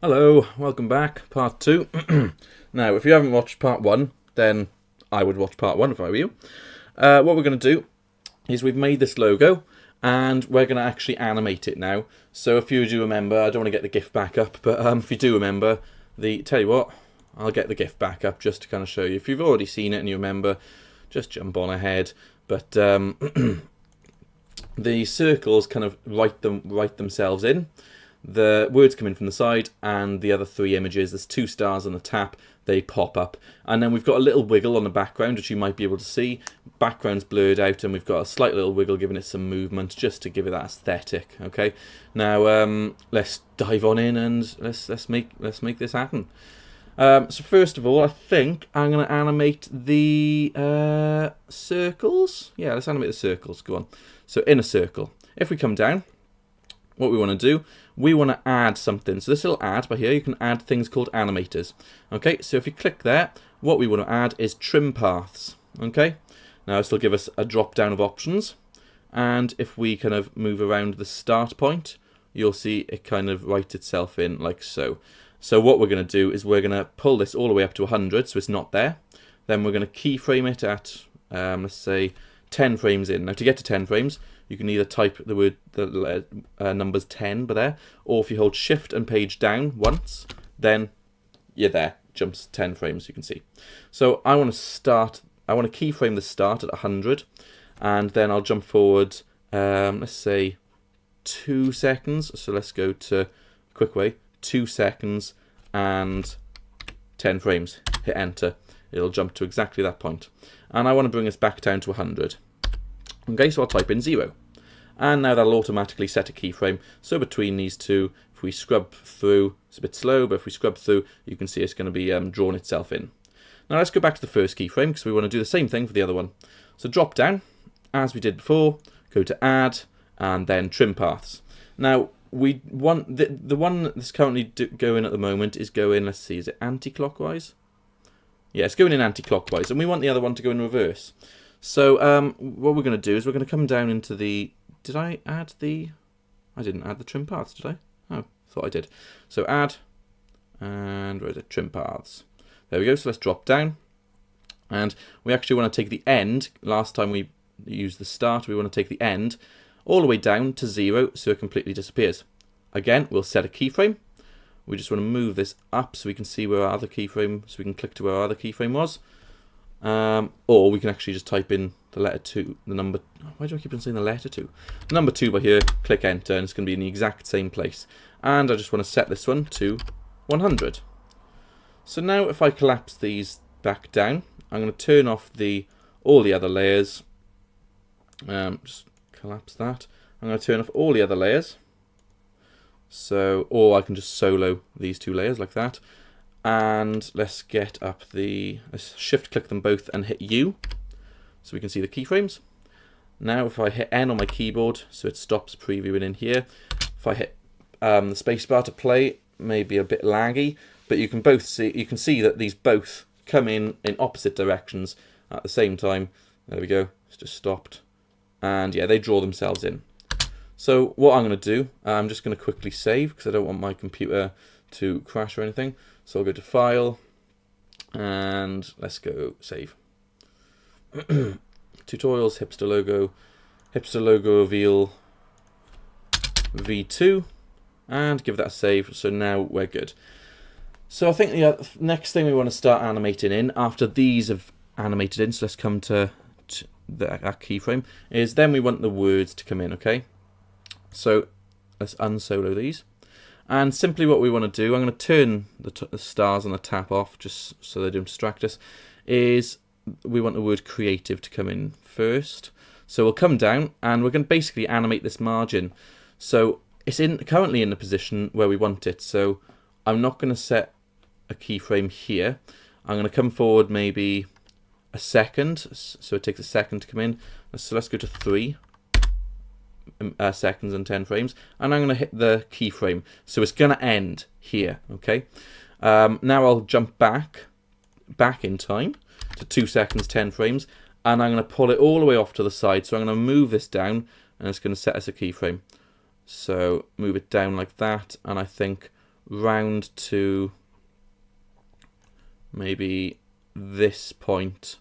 Hello, welcome back, part 2. Now, if you haven't watched part 1, then I would watch part 1 if I were you. What we're going to do is we've made this logo, and we're going to actually animate it now. So if you do remember, I don't want to get the GIF back up, but if you do remember, tell you what, I'll get the GIF back up just to kind of show you. If you've already seen it and you remember, just jump on ahead. But the circles kind of write themselves in. The words come in from the side, and the other three images, there's 2 stars on the tap, they pop up. And then we've got a little wiggle on the background, which you might be able to see. Background's blurred out, and we've got a slight little wiggle giving it some movement, just to give it that aesthetic. Okay, now let's dive on in and let's make this happen. So first of all, I think I'm going to animate the circles. Yeah, let's animate the circles. Go on. So in a circle, if we come down, what we want to do, we want to add something. So this little add by here, you can add things called animators. Okay, so if you click there, what we want to add is trim paths. Okay, now this will give us a drop down of options, and if we kind of move around the start point, you'll see it kind of writes itself in like so. So what we're going to do is we're going to pull this all the way up to 100, so it's not there. Then we're going to keyframe it at let's say 10 frames in. Now to get to 10 frames, you can either type the numbers 10 by there, or if you hold shift and page down once, then you're there. Jumps 10 frames, you can see. So I want to keyframe the start at 100, and then I'll jump forward, let's say 2 seconds. So let's go to quick way, 2 seconds and 10 frames. Hit enter. It'll jump to exactly that point. And I want to bring us back down to 100. Okay, so I'll type in 0. And now that'll automatically set a keyframe. So between these two, if we scrub through, it's a bit slow, but if we scrub through, you can see it's going to be drawn itself in. Now let's go back to the first keyframe, because we want to do the same thing for the other one. So drop down, as we did before, go to add, and then trim paths. Now, we want the one that's currently going at the moment is going, let's see, is it anti-clockwise? Yeah, it's going in anti-clockwise, and we want the other one to go in reverse. So what we're going to do is we're going to come down into the... Did I add the... I didn't add the trim paths, did I? Oh, thought I did. So add, and where is it? Trim paths. There we go, so let's drop down. And we actually want to take the end. Last time we used the start, we want to take the end all the way down to 0, so it completely disappears. Again, we'll set a keyframe. We just want to move this up so we can see where our other keyframe, so we can click to where our other keyframe was. Or we can actually just type in the letter 2, the number, why do I keep on saying the letter 2? Number 2 by here, click enter, and it's going to be in the exact same place. And I just want to set this one to 100. So now if I collapse these back down, I'm going to turn off all the other layers. Just collapse that. I'm going to turn off all the other layers. So, or I can just solo these 2 layers like that. And let's get up let's shift click them both and hit U, so we can see the keyframes. Now if I hit N on my keyboard, so it stops previewing in here. If I hit the spacebar to play, maybe a bit laggy, but you can see that these both come in opposite directions at the same time. There we go, it's just stopped. And yeah, they draw themselves in. So what I'm going to do, I'm just going to quickly save, because I don't want my computer to crash or anything. So I'll go to File, and let's go Save. Tutorials, Hipster logo reveal V2, and give that a save. So now we're good. So I think the next thing we want to start animating in, after these have animated in, so let's come to our keyframe, is then we want the words to come in, okay? So let's unsolo these. And simply what we want to do, I'm going to turn the stars on the tap off just so they don't distract us, is we want the word creative to come in first. So we'll come down and we're going to basically animate this margin. So it's currently in the position where we want it. So I'm not going to set a keyframe here. I'm going to come forward maybe a second. So it takes a second to come in. So let's go to 3. Seconds and 10 frames, and I'm going to hit the keyframe, so it's going to end here. Okay, now I'll jump back in time to 2 seconds 10 frames, and I'm going to pull it all the way off to the side. So I'm going to move this down, and it's going to set us a keyframe. So move it down like that, and I think round to maybe this point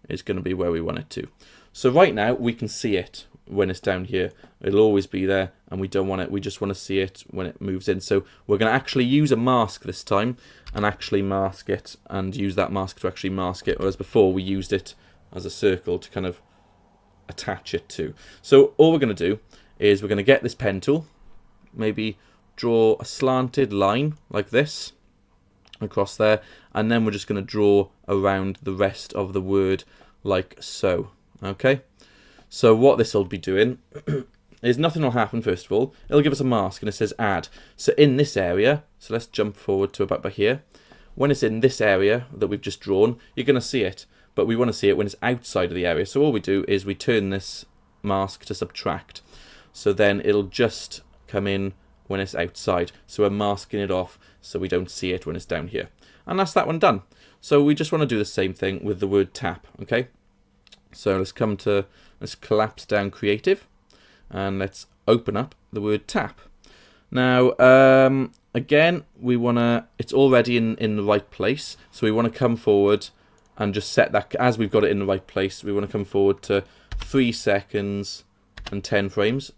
is going to be where we want it to. So right now we can see it when it's down here. It'll always be there, and we don't want it. We just want to see it when it moves in. So we're going to actually use a mask this time and actually mask it, and use that mask to actually mask it, whereas before we used it as a circle to kind of attach it to. So all we're going to do is we're going to get this pen tool, maybe draw a slanted line like this across there, and then we're just going to draw around the rest of the word like so. Okay, so what this will be doing is nothing will happen. First of all, it'll give us a mask and it says add. So in this area, so let's jump forward to about by here. When it's in this area that we've just drawn, you're going to see it, but we want to see it when it's outside of the area. So all we do is we turn this mask to subtract. So then it'll just come in when it's outside. So we're masking it off so we don't see it when it's down here. And that's that one done. So we just want to do the same thing with the word tap. Okay. So let's collapse down creative, and let's open up the word tap. Now, again, it's already in the right place. So we want to come forward and just set that, as we've got it in the right place, we want to come forward to 3 seconds and 10 frames.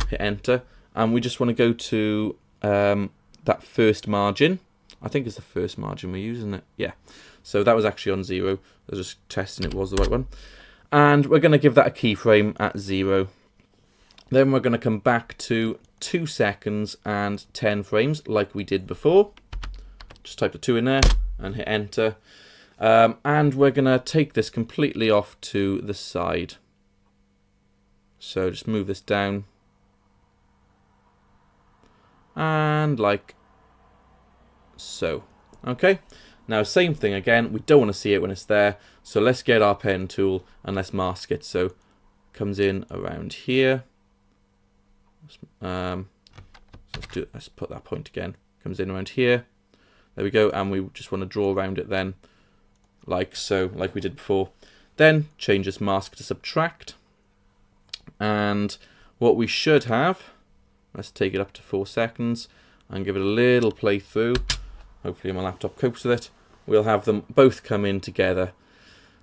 Hit enter, and we just want to go to that first margin. I think it's the first margin we're using it. Yeah. So that was actually on 0. I was just testing it was the right one. And we're going to give that a keyframe at 0. Then we're going to come back to 2 seconds and 10 frames like we did before. Just type the 2 in there and hit enter. And we're going to take this completely off to the side. So just move this down. And like so. Okay. Now same thing again. We don't want to see it when it's there. So let's get our pen tool and let's mask it. So comes in around here. Let's put that point again. Comes in around here. There we go. And we just want to draw around it then, like so, like we did before. Then change this mask to subtract. And what we should have, let's take it up to 4 seconds and give it a little play through. Hopefully my laptop copes with it. We'll have them both come in together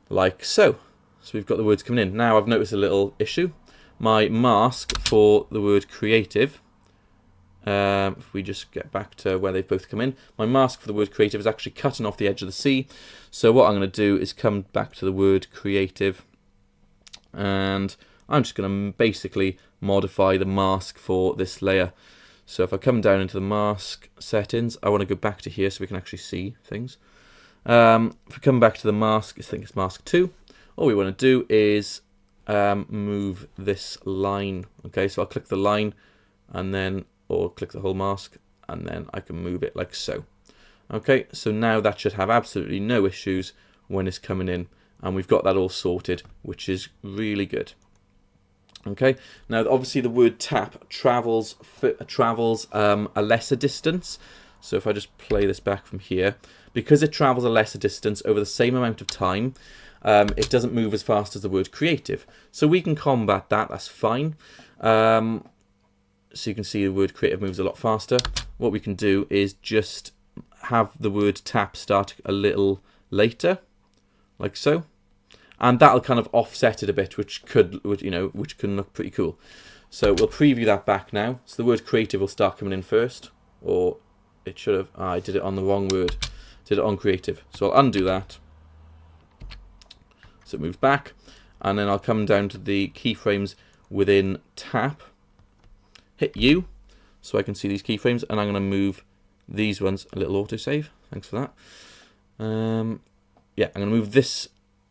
like so. So we've got the words coming in. Now I've noticed a little issue. My mask for the word creative, if we just get back to where they've both come in, my mask for the word creative is actually cutting off the edge of the C. So what I'm going to do is come back to the word creative, and I'm just going to basically modify the mask for this layer. So if I come down into the mask settings, I want to go back to here so we can actually see things. If we come back to the mask, I think it's mask 2. All we want to do is move this line. Okay, so I'll click the line and then, or click the whole mask, and then I can move it like so. Okay, so now that should have absolutely no issues when it's coming in, and we've got that all sorted, which is really good. Okay, now obviously the word tap travels a lesser distance. So if I just play this back from here, because it travels a lesser distance over the same amount of time, it doesn't move as fast as the word creative. So we can combat that, that's fine. So you can see the word creative moves a lot faster. What we can do is just have the word tap start a little later, like so. And that'll kind of offset it a bit, which can look pretty cool. So we'll preview that back now. So the word creative will start coming in first, or it should have. I did it on the wrong word. Did it on creative. So I'll undo that. So it moves back, and then I'll come down to the keyframes within tap. Hit U, so I can see these keyframes, and I'm going to move these ones a little autosave. Thanks for that. Yeah, I'm going to move this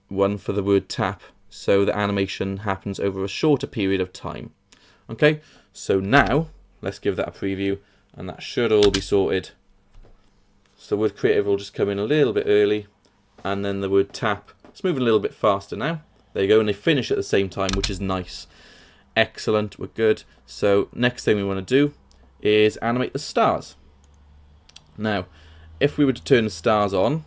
one for the word tap so the animation happens over a shorter period of time. Okay, so now let's give that a preview, and that should all be sorted. So the word creative will just come in a little bit early, and then the word tap, it's moving a little bit faster now. There you go, and they finish at the same time, which is nice. Excellent, we're good. So next thing we want to do is animate the stars. Now, if we were to turn the stars on,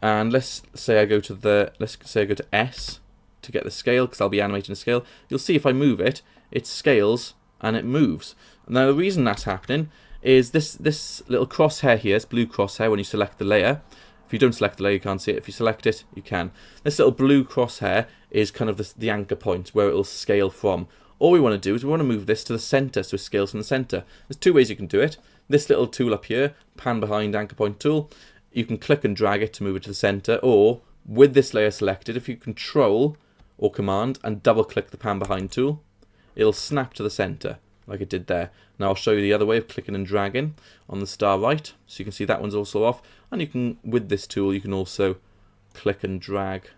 and let's say I go to S to get the scale, because I'll be animating the scale. You'll see if I move it, it scales and it moves. Now the reason that's happening is this little crosshair here, this blue crosshair when you select the layer. If you don't select the layer, you can't see it. If you select it, you can. This little blue crosshair is kind of the anchor point where it will scale from. All we want to do is we want to move this to the center, so it scales from the center. There's two ways you can do it. This little tool up here, pan behind anchor point tool, you can click and drag it to move it to the center, or with this layer selected, if you control or command and double click the pan behind tool, it'll snap to the center like it did there. Now I'll show you the other way of clicking and dragging on the star right, so you can see that one's also off, and you can, with this tool, you can also click and drag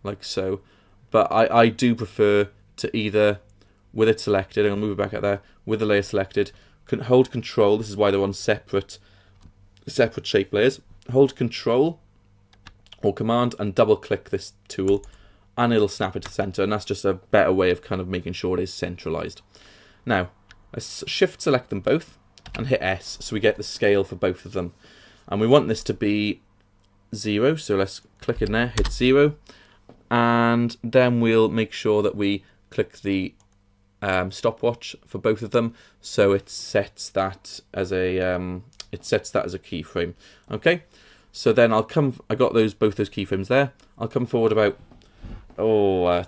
like so. But I do prefer to either, with it selected, I'll move it back out there, with the layer selected, can hold control. This is why they're on separate shape layers. Hold control or command and double click this tool, and it'll snap it to the center, and that's just a better way of kind of making sure it is centralized. Now let's shift select them both and hit S, so we get the scale for both of them, and we want this to be 0, so let's click in there, hit 0, and then we'll make sure that we click the stopwatch for both of them, so it sets that as a keyframe. Okay, so then I got both those keyframes there. I'll come forward about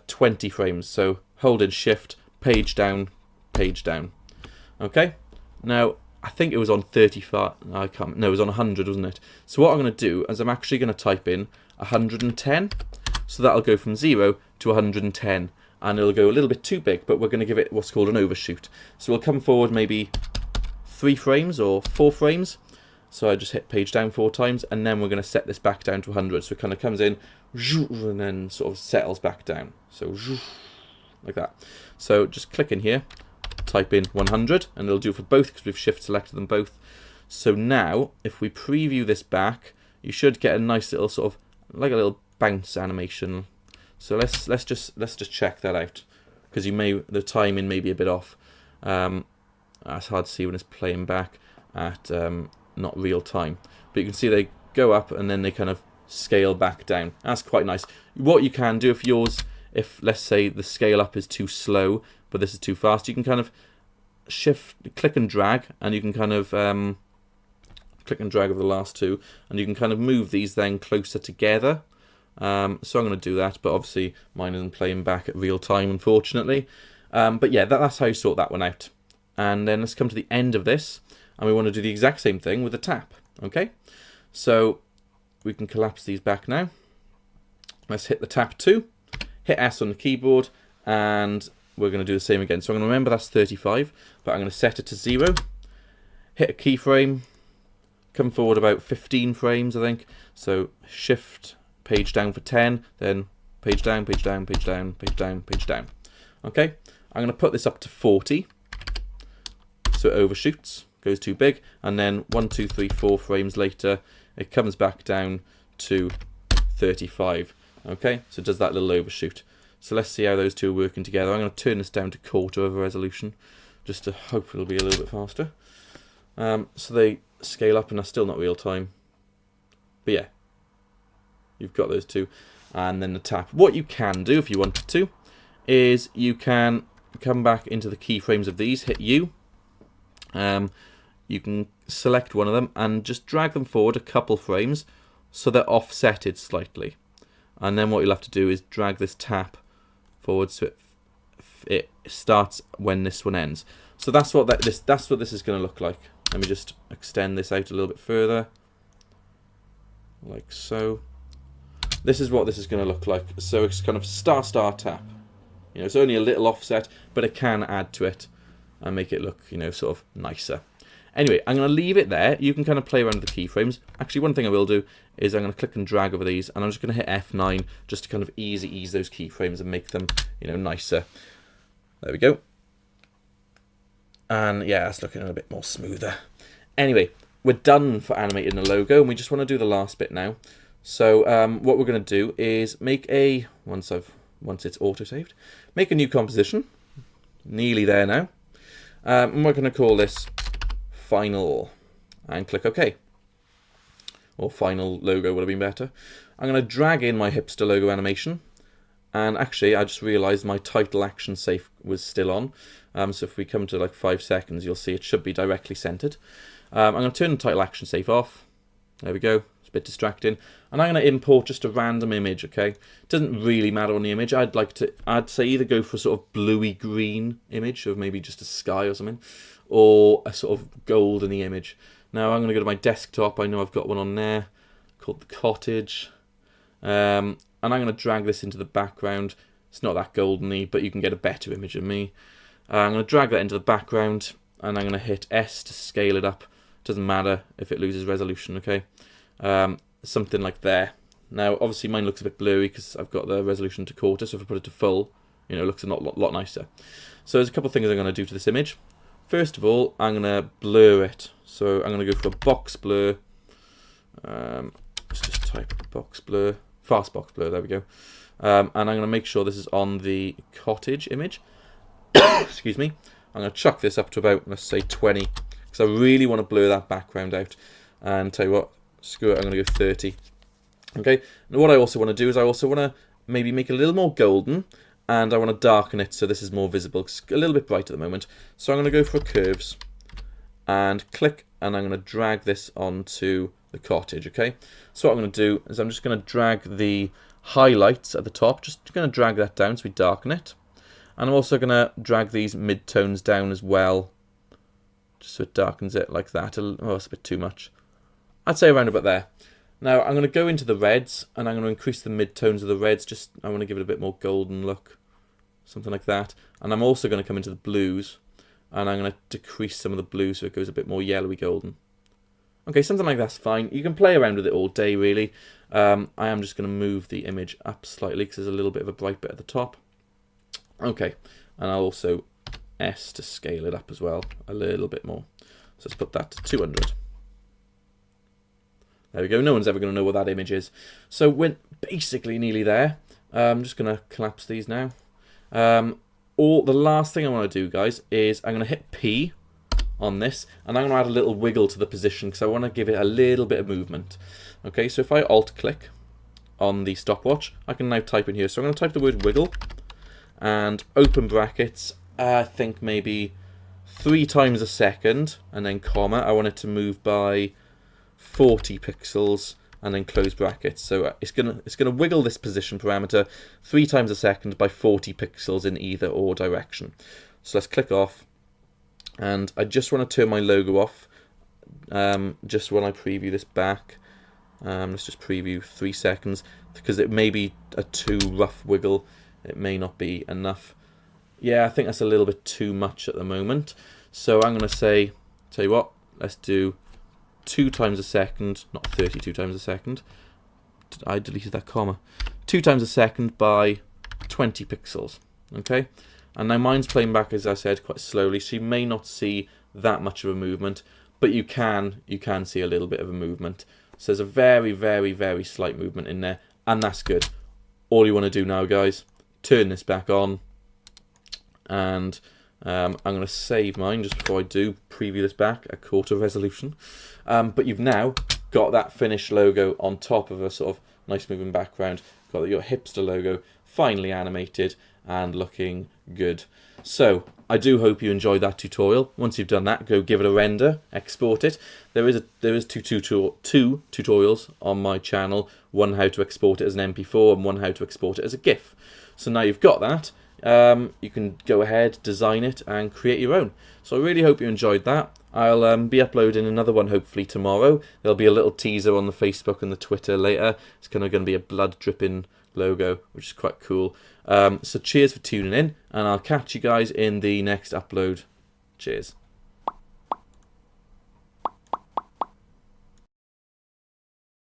20 frames. So hold in shift, page down. Okay, now I think it was on 35. No, it was on 100, wasn't it? So what I'm going to do is I'm actually going to type in 110. So that'll go from 0 to 110. And it'll go a little bit too big, but we're going to give it what's called an overshoot. So we'll come forward maybe 3 frames or 4 frames. So I just hit page down 4 times, and then we're going to set this back down to 100. So it kind of comes in, and then sort of settles back down. So like that. So just click in here, type in 100, and it'll do it for both because we've shift selected them both. So now, if we preview this back, you should get a nice little sort of, like a little bounce animation. So let's just check that out, because the timing may be a bit off. That's hard to see when it's playing back at not real time. But you can see they go up and then they kind of scale back down. That's quite nice. What you can do if let's say the scale up is too slow, but this is too fast, you can kind of click and drag, and you can kind of click and drag over the last two, and you can kind of move these then closer together. So I'm going to do that, but obviously mine isn't playing back at real time, unfortunately. But yeah, that's how you sort that one out. And then let's come to the end of this, and we want to do the exact same thing with the tap. Okay, so we can collapse these back now. Let's hit the tap 2, hit S on the keyboard, and we're going to do the same again. So I'm going to remember that's 35, but I'm going to set it to 0, hit a keyframe, come forward about 15 frames, I think. So shift, page down for 10, then page down, page down, page down, page down, page down. Okay, I'm going to put this up to 40, so it overshoots, goes too big, and then 1, 2, 3, 4 frames later, it comes back down to 35. Okay, so it does that little overshoot. So let's see how those two are working together. I'm going to turn this down to quarter of a resolution, just to hope it'll be a little bit faster. So they scale up, and that's still not real time. But yeah, you've got those two, and then the tap. What you can do if you wanted to is you can come back into the keyframes of these, hit U. You can select one of them and just drag them forward a couple frames so they're offsetted slightly. And then what you'll have to do is drag this tap forward so it starts when this one ends. So that's what this is going to look like. Let me just extend this out a little bit further, like so. This is what this is going to look like. So it's kind of star tap. You know, it's only a little offset, but it can add to it and make it look, you know, sort of nicer. Anyway, I'm going to leave it there. You can kind of play around with the keyframes. Actually, one thing I will do is I'm going to click and drag over these, and I'm just going to hit F9 just to kind of ease those keyframes and make them, you know, nicer. There we go. And yeah, it's looking a bit more smoother. Anyway, we're done for animating the logo, and we just want to do the last bit now. So what we're going to do is make once it's auto-saved, make a new composition. Nearly there now. And we're going to call this Final, and click OK. Or Final Logo would have been better. I'm going to drag in my Hipster logo animation. And actually, I just realised my title action safe was still on. So if we come to like 5 seconds, you'll see it should be directly centered. I'm going to turn the title action safe off. There we go. It's a bit distracting. And I'm going to import just a random image, okay? It doesn't really matter on the image. I'd say either go for a sort of bluey green image of maybe just a sky or something, or a sort of goldeny image. Now I'm going to go to my desktop. I know I've got one on there called the cottage. And I'm going to drag this into the background. It's not that goldeny, but you can get a better image of me. I'm going to drag that into the background, and I'm going to hit S to scale it up. Doesn't matter if it loses resolution, okay? Something like there. Now, obviously, mine looks a bit blurry because I've got the resolution to quarter, so if I put it to full, you know, it looks a lot nicer. So there's a couple of things I'm going to do to this image. First of all, I'm going to blur it. So I'm going to go for a box blur. Let's just type box blur. Fast box blur, there we go. And I'm going to make sure this is on the cottage image. Excuse me. I'm going to chuck this up to about, let's say, 20. Because I really want to blur that background out. And tell you what, screw it, I'm going to go 30. Okay, and what I also want to do is I also want to maybe make it a little more golden. And I want to darken it so this is more visible. It's a little bit bright at the moment. So I'm going to go for curves. And click, and I'm going to drag this onto the cottage, okay? So what I'm going to do is I'm just going to drag the highlights at the top. Just going to drag that down so we darken it. And I'm also going to drag these mid-tones down as well, just so it darkens it like that. Oh, it's a bit too much. I'd say around about there. Now, I'm going to go into the reds, and I'm going to increase the mid-tones of the reds. I want to give it a bit more golden look, something like that. And I'm also going to come into the blues, and I'm going to decrease some of the blues so it goes a bit more yellowy golden. Okay, something like that's fine. You can play around with it all day, really. I am just going to move the image up slightly because there's a little bit of a bright bit at the top. Okay, and I'll also S to scale it up as well, a little bit more. So let's put that to 200. There we go, no one's ever going to know what that image is. So we're basically nearly there. I'm just going to collapse these now. The last thing I want to do, guys, is I'm going to hit P on this, and I'm going to add a little wiggle to the position because I want to give it a little bit of movement. Okay, so if I Alt-click on the stopwatch, I can now type in here. So I'm going to type the word wiggle, and open brackets, I think maybe 3 times a second, and then comma. I want it to move by 40 pixels, and then close brackets. So it's gonna wiggle this position parameter 3 times a second by 40 pixels in either or direction. So let's click off, and I just want to turn my logo off just when I preview this back. Let's just preview 3 seconds because it may be a too rough wiggle. It may not be enough. Yeah, I think that's a little bit too much at the moment. So I'm going to say, tell you what, let's do 2 times a second, not 32 times a second. I deleted that comma. 2 times a second by 20 pixels. Okay, and now mine's playing back, as I said, quite slowly, so you may not see that much of a movement, but you can see a little bit of a movement. So there's a very, very, very slight movement in there, and that's good. All you want to do now, guys, turn this back on, and I'm going to save mine just before I do preview this back at quarter resolution. But you've now got that finished logo on top of a sort of nice moving background. Got your Hipster logo finally animated and looking good. So I do hope you enjoyed that tutorial. Once you've done that, go give it a render, export it. There is two tutorials on my channel. One how to export it as an MP4 and one how to export it as a GIF. So now you've got that, you can go ahead, design it, and create your own. So I really hope you enjoyed that. I'll be uploading another one hopefully tomorrow. There'll be a little teaser on the Facebook and the Twitter later. It's kind of going to be a blood dripping logo, which is quite cool. So cheers for tuning in, and I'll catch you guys in the next upload. Cheers.